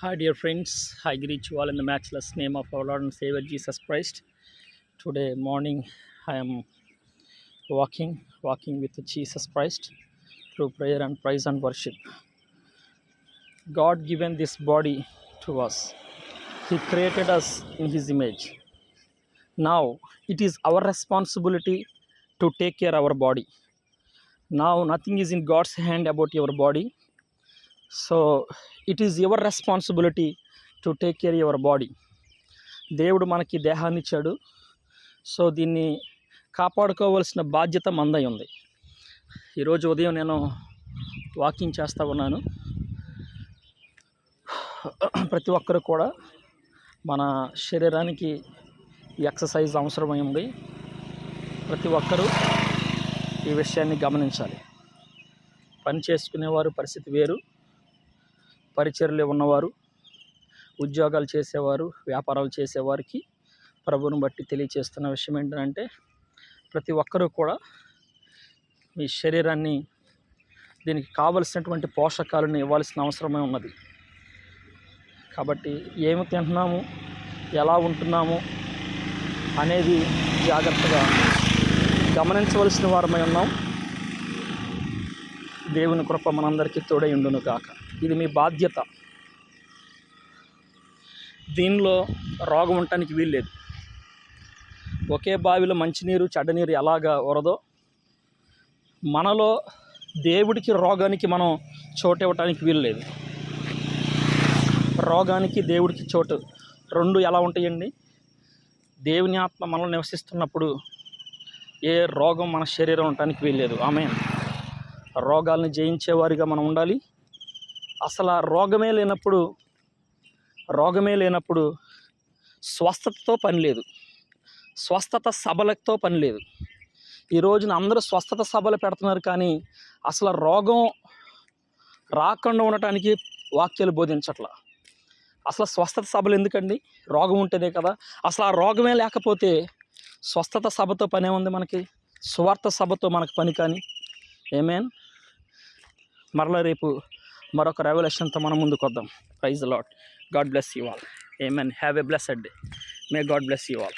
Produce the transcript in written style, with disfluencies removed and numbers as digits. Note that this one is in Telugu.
Hi, dear friends. I greet you all in the matchless name of our Lord and Savior Jesus Christ. Today morning, I am walking with Jesus Christ through prayer and praise and worship. God given this body to us. He created us in His image. Now it is our responsibility to take care of our body. Now nothing is in God's hand about your body. So it is your responsibility to take care of your body. దేవుడు మనకి దేహాన్ని ఇచ్చాడు. సో దీన్ని కాపాడుకోవాల్సిన బాధ్యత మందై ఉంది. ఈరోజు ఉదయం నేను వాకింగ్ చేస్తూ ఉన్నాను. ప్రతి ఒక్కరు కూడా మన శరీరానికి ఎక్సర్సైజ్ అవసరమైంది. ప్రతి ఒక్కరూ ఈ విషయాన్ని గమనించాలి. పని చేసుకునేవారు పరిస్థితి వేరు, పరిచర్యలో ఉన్నవారు, ఉద్యోగాలు చేసేవారు, వ్యాపారాలు చేసేవారికి ప్రభువుని బట్టి తెలియచేస్తున్న విషయం ఏంటంటే ప్రతి ఒక్కరూ కూడా మీ శరీరాన్ని దీనికి కావలసినటువంటి పోషకాలను ఇవ్వాల్సిన అవసరమే ఉన్నది. కాబట్టి ఏమి తింటున్నాము, ఎలా ఉంటున్నాము అనేది జాగ్రత్తగా గమనించవలసిన వారమై ఉన్నాం. దేవుని కృప మనందరికీ తోడై ఉండును గాక. ఇది మీ బాధ్యత. దీనిలో రోగం ఉండటానికి వీల్లేదు. ఒకే బావిలో మంచినీరు చెడ్డనీరు ఎలాగా వరదో మనలో దేవుడికి రోగానికి మనం చోటు ఇవ్వటానికి వీల్లేదు. రోగానికి దేవుడికి చోటు రెండు ఎలా ఉంటాయండి? దేవుని ఆత్మ మనలో నివసిస్తున్నప్పుడు ఏ రోగం మన శరీరం ఉండటానికి వీల్లేదు. ఆమేన్. రోగాల్ని జయించేవారిగా మనం ఉండాలి. అసలు రోగమే లేనప్పుడు స్వస్థతతో పని లేదు, స్వస్థత సభలతో పని లేదు. ఈ రోజున అందరూ స్వస్థత సభలు పెడుతున్నారు, కానీ అసలు రోగం రాకుండా ఉండటానికి వాక్యాలు బోధించట్ల. అసలు స్వస్థత సభలు ఎందుకండి? రోగం ఉంటేనే కదా. అసలు ఆ రోగమే లేకపోతే స్వస్థత సభతో పనే ఉంది మనకి, సువార్త సభతో మనకు పని. కానీ ఆమేన్. మరలా రేపు మరొక రెవల్యూషన్తో మనం ముందుకు వద్దాం. Praise the Lord. God bless you all. Amen. Have a blessed day. May God bless you all.